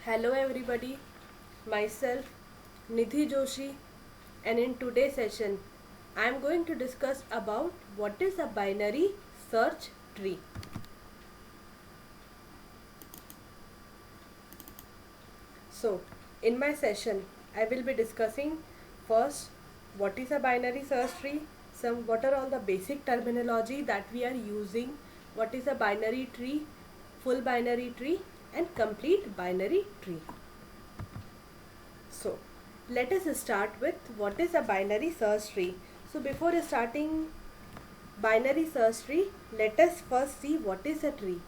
Hello everybody, myself Nidhi Joshi, and in today's session I am going to discuss about what is a binary search tree. So in my session I will be discussing first what is a binary search tree, what are all the basic terminology that we are using, what is a binary tree, full binary tree and complete binary tree. So let us start with what is a binary search tree. So before starting binary search tree, let us first see what is a tree.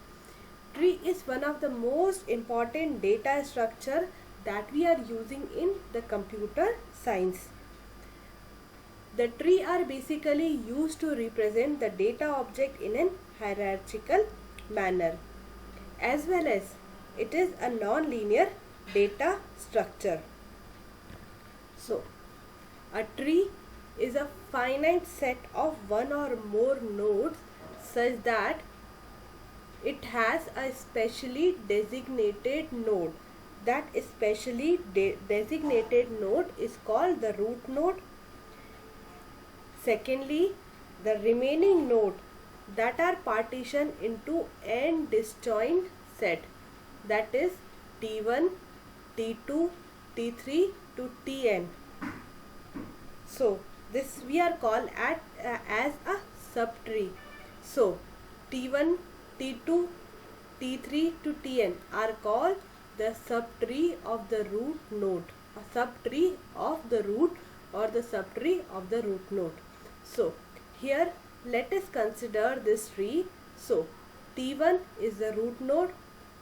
Tree is one of the most important data structure that we are using in the computer science. The tree are basically used to represent the data object in an hierarchical manner, as well as it is a non-linear data structure. So, a tree is a finite set of one or more nodes such that it has a specially designated node. That specially designated node is called the root node. Secondly, the remaining node that are partitioned into n disjoint set, that is T1, T2, T3 to Tn. So this we are called as a subtree. So T1, T2, T3 to Tn are called the subtree of the root node, a subtree of the root or the subtree of the root node. So here let us consider this tree. So T1 is the root node,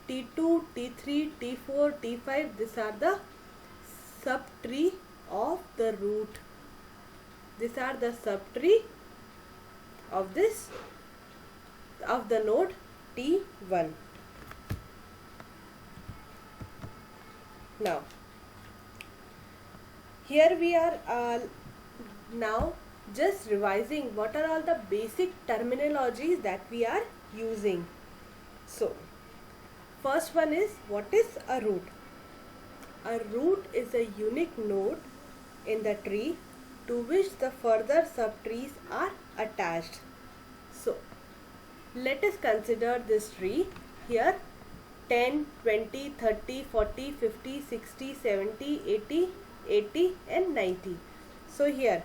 T2, T3, T4, T5, these are the subtree of the root. These are the subtree of the node T1. Now here we are now just revising what are all the basic terminologies that we are using. So first one is, what is a root? A root is a unique node in the tree to which the further subtrees are attached. So let us consider this tree. Here 10, 20, 30, 40, 50, 60, 70, 80, 80 and 90. So here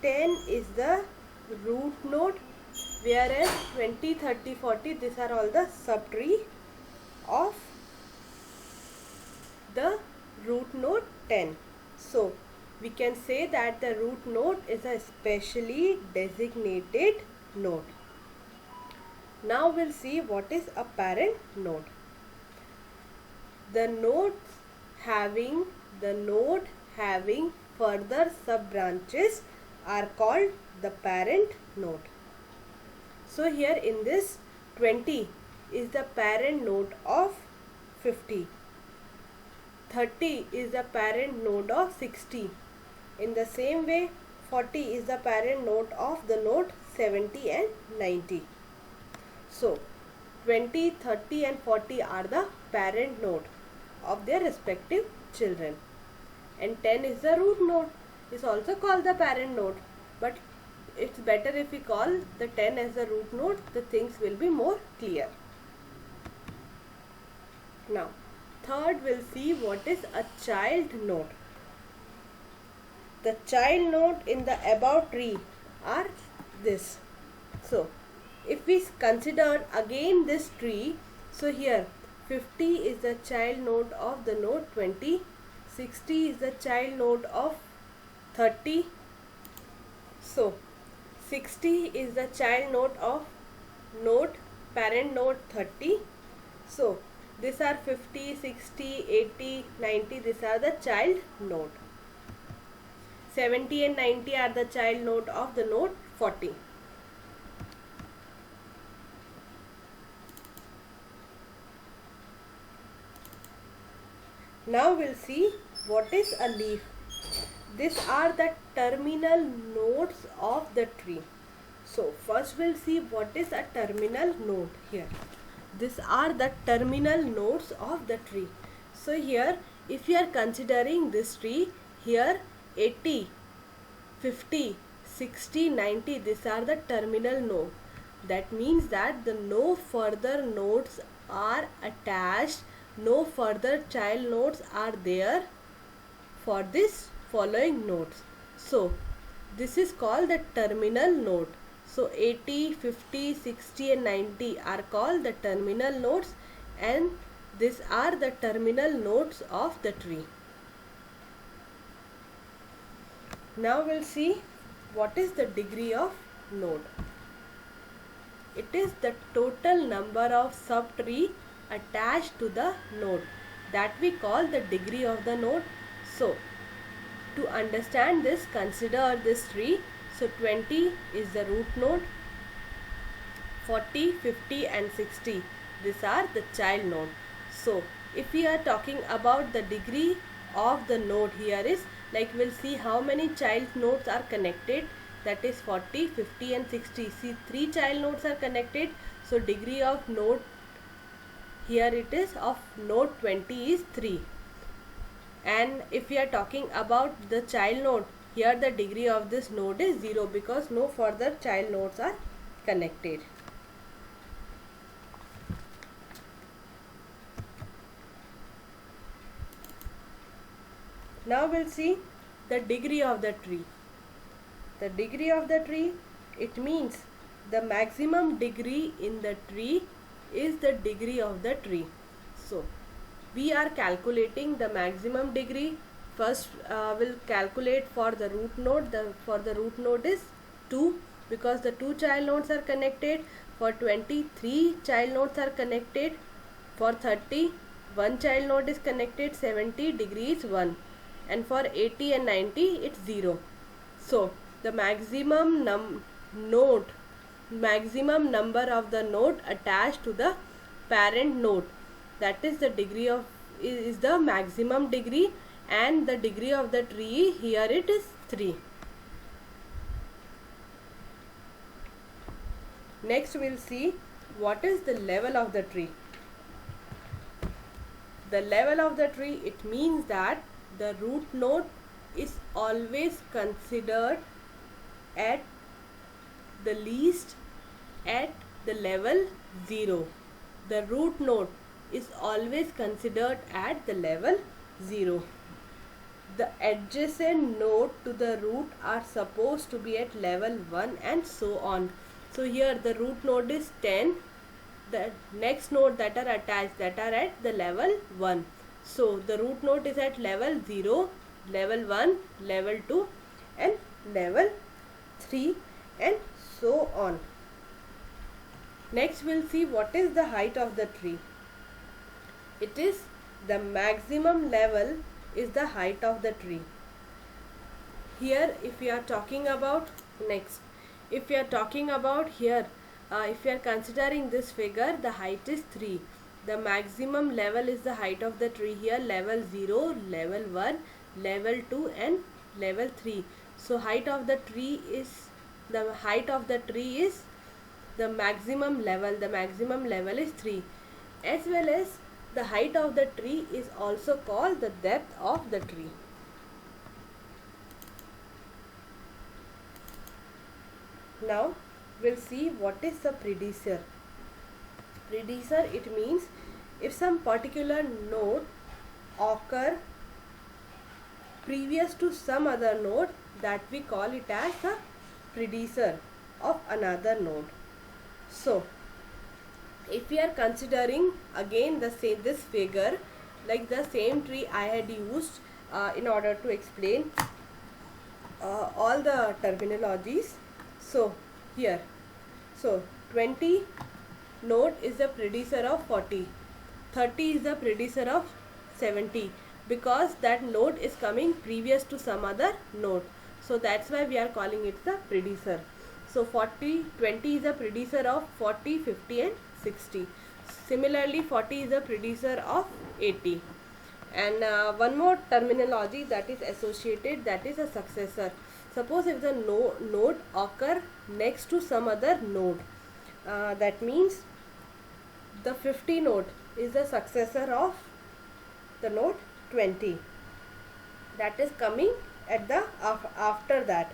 10 is the root node, whereas 20, 30, 40, these are all the subtree of the root node 10. So we can say that the root node is a specially designated node. Now we'll see what is a parent node. The node having further sub branches are called the parent node. So here in this 20 is the parent node of 50. 30 is the parent node of 60. In the same way 40 is the parent node of the node 70 and 90. So 20, 30 and 40 are the parent node of their respective children. And 10 is the root node, is also called the parent node, but it's better if we call the 10 as the root node, the things will be more clear. Now third we'll see what is a child node. The child node in the above tree are this. So if we consider again this tree, so here 50 is the child node of the node 20, 60 is the child node of 30. So 60 is the child node of parent node 30. So these are 50, 60, 80, 90, these are the child node. 70 and 90 are the child node of the node 40. Now we'll see what is a leaf. These are the terminal nodes of the tree. So first we'll see what is a terminal node here. These are the terminal nodes of the tree. So here if you are considering this tree, here 80, 50, 60, 90, these are the terminal node. That means that the no further nodes are attached, no further child nodes are there for this following nodes. So this is called the terminal node. So 80, 50, 60 and 90 are called the terminal nodes, and these are the terminal nodes of the tree. Now we'll see what is the degree of node. It is the total number of subtree attached to the node that we call the degree of the node. So to understand this, consider this tree. So 20 is the root node, 40, 50 and 60, these are the child node. So if we are talking about the degree of the node, here is like we'll see how many child nodes are connected, that is 40, 50 and 60. See, 3 child nodes are connected, so degree of node here it is of node 20 is 3. And if we are talking about the child node, here the degree of this node is 0 because no further child nodes are connected. Now we'll see the degree of the tree. The degree of the tree, it means the maximum degree in the tree is the degree of the tree. So we are calculating the maximum degree. First we'll calculate for the root node. For the root node is 2 because the 2 child nodes are connected. For 23 child nodes are connected. For 30 1 child node is connected. 70 degree is 1, and for 80 and 90 it's 0. So the maximum maximum number of the node attached to the parent node, that is the degree of is the maximum degree, and the degree of the tree here it is 3. Next we'll see what is the level of the tree. The level of the tree, it means that the root node is always considered at the least at the level 0. The root node is always considered at the level 0. The adjacent node to the root are supposed to be at level 1 and so on. So here the root node is 10. The next node that are attached, that are at the level 1. So the root node is at level 0, level 1, level 2 and level 3 and so on. Next we'll see what is the height of the tree. It is the maximum level is the height of the tree. Here if we are talking about if we are talking about here, if we are considering this figure, the height is 3. The maximum level is the height of the tree here, level 0, level 1, level 2 and level 3. So height of the tree is the maximum level. The maximum level is 3, as well as the height of the tree is also called the depth of the tree. Now we'll see what is the predecessor. Predecessor, it means if some particular node occur previous to some other node, that we call it as the predecessor of another node. So if we are considering again this figure, like the same tree I had used in order to explain all the terminologies. So here, so 20 node is the predecessor of 40, 30 is the predecessor of 70, because that node is coming previous to some other node. So that's why we are calling it the predecessor. So 20 is the predecessor of 40, 50 and 60. Similarly 40 is the predecessor of 80. And one more terminology that is associated, that is a successor. Suppose if the node occur next to some other node, that means the 50 node is the successor of the note 20. That is coming at the after that.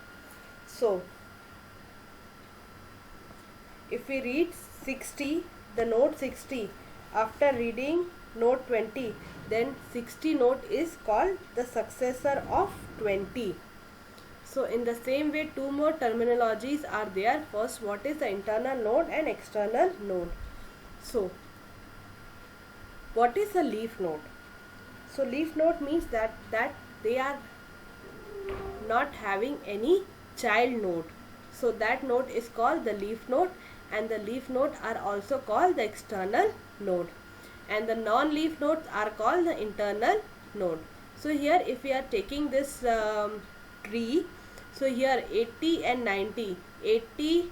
So if we read 60, the note 60, after reading note 20, then 60 note is called the successor of 20. So in the same way, two more terminologies are there. First, what is the internal node and external node? So what is a leaf node? So leaf node means that they are not having any child node. So that node is called the leaf node, and the leaf node are also called the external node, and the non-leaf nodes are called the internal node. So here if we are taking this tree, so here 80 and 90, 80,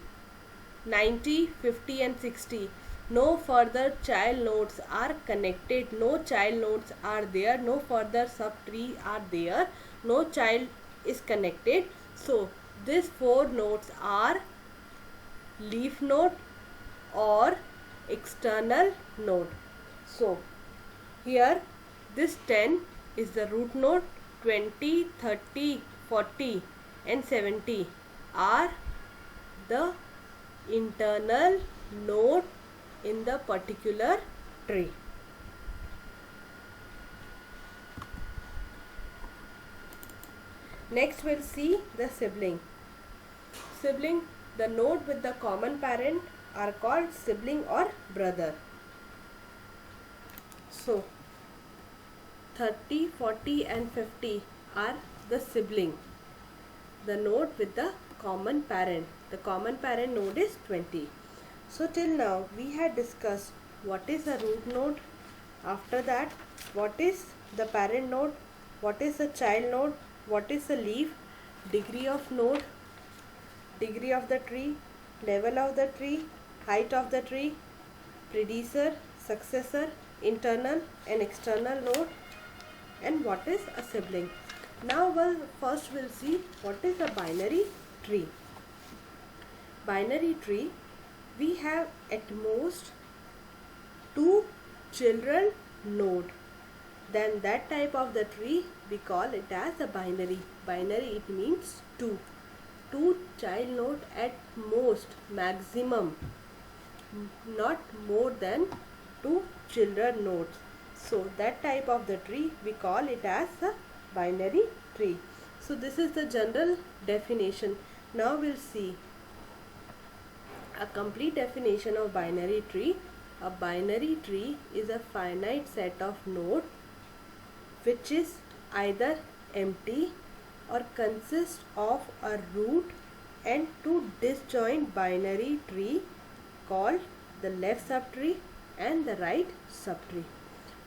90, 50 and 60, no further child nodes are connected, no child nodes are there, no further subtree are there, no child is connected. So these four nodes are leaf node or external node. So here this 10 is the root node, 20, 30, 40 and 70 are the internal node in the particular tree. Next we'll see the sibling. Sibling, the node with the common parent are called sibling or brother. So 30, 40 and 50 are the sibling, the node with the common parent. The common parent node is 20. So till now we had discussed what is a root node, after that what is the parent node, what is the child node, what is the leaf, degree of node, degree of the tree, level of the tree, height of the tree, predecessor, successor, internal and external node, and what is a sibling. Now first we'll see what is a binary tree. Binary tree, we have at most two children node. Then that type of the tree we call it as a binary. Binary, it means two child node at most, maximum, not more than two children nodes. So that type of the tree we call it as a binary tree. So this is the general definition. Now we'll see a complete definition of binary tree. A binary tree is a finite set of nodes which is either empty or consists of a root and two disjoint binary tree called the left subtree and the right subtree.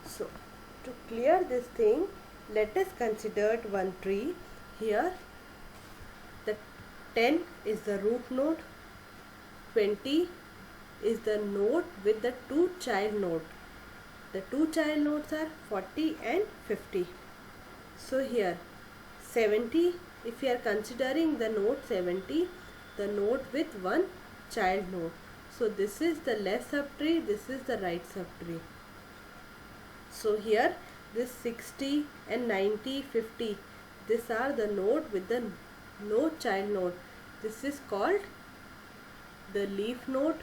So to clear this thing, let us consider one tree. Here the 10 is the root node, 20 is the node with the two child nodes. The two child nodes are 40 and 50. So here 70, if we are considering the node 70, the node with one child node. So this is the left subtree, this is the right subtree. So here this 60 and 90, 50, these are the node with the no child node. This is called the leaf node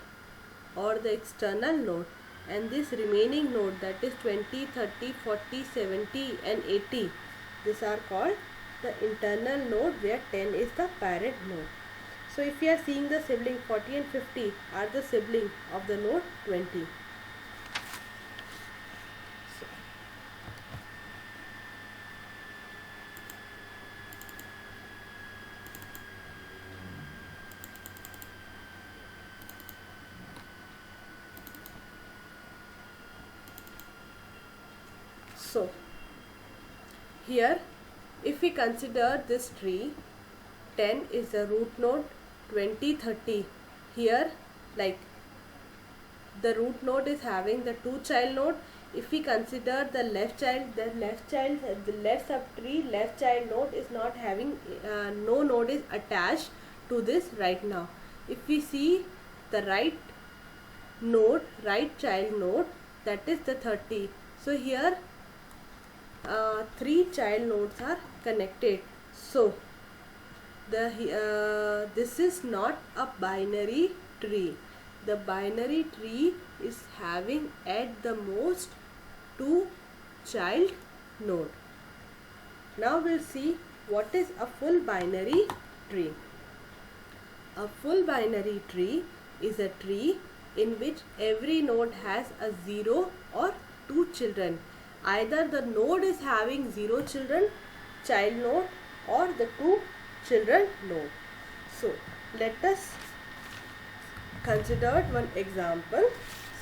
or the external node, and this remaining node, that is 20, 30, 40, 70 and 80, these are called the internal node where 10 is the parent node. So if we are seeing the sibling 40 and 50 are the sibling of the node 20. So here if we consider this tree, 10 is the root node, 20, 30, here like the root node is having the two child node. If we consider the left child, the left subtree, left child node is not having, no node is attached to this right now. If we see the right node, right child node, that is the 30. So here three child nodes are connected. So this is not a binary tree. The binary tree is having at the most two child node. Now we'll see what is a full binary tree. A full binary tree is a tree in which every node has a 0 or 2 children. Either the node is having 0 children, child node, or the 2 children node. So let us consider one example.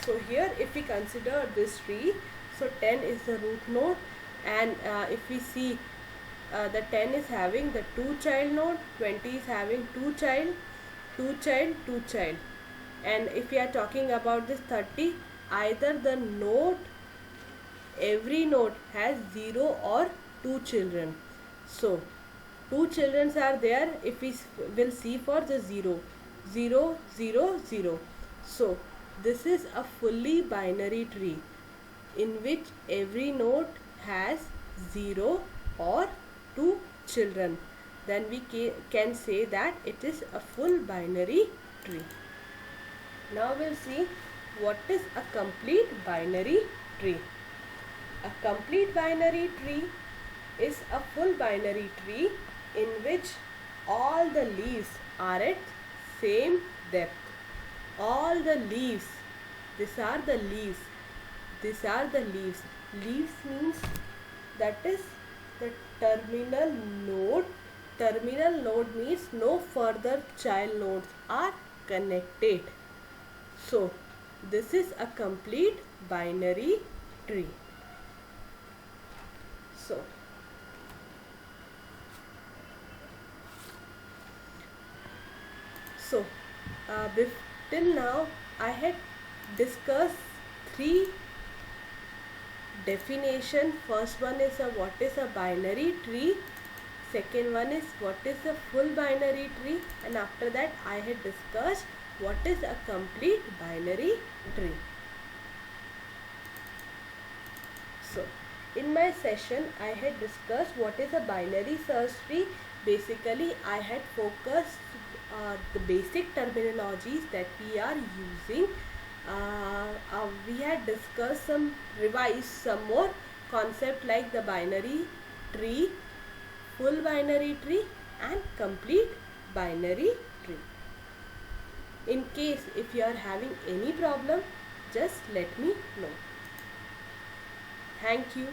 So here if we consider this tree, so 10 is the root node, and if we see the 10 is having the 2 child node, 20 is having 2 child, 2 child, 2 child. And if we are talking about this 30, either the node, every node has 0 or 2 children. So 2 children are there if we will see for the 0, 0, 0, 0. So this is a fully binary tree in which every node has 0 or 2 children. Then we can say that it is a full binary tree. Now we'll see what is a complete binary tree. A complete binary tree is a full binary tree in which all the leaves are at same depth. All the leaves, these are the leaves. These are the leaves. Leaves means that is the terminal node. Terminal node means no further child nodes are connected. So this is a complete binary tree. So till now I had discussed three definition. First one is what is a binary tree. Second one is what is a full binary tree, and after that I had discussed what is a complete binary tree. So in my session I had discussed what is a binary search tree. Basically I had focused the basic terminologies that we are using. We had discussed revised some more concept like the binary tree, full binary tree and complete binary tree. In case if you are having any problem, just let me know. Thank you.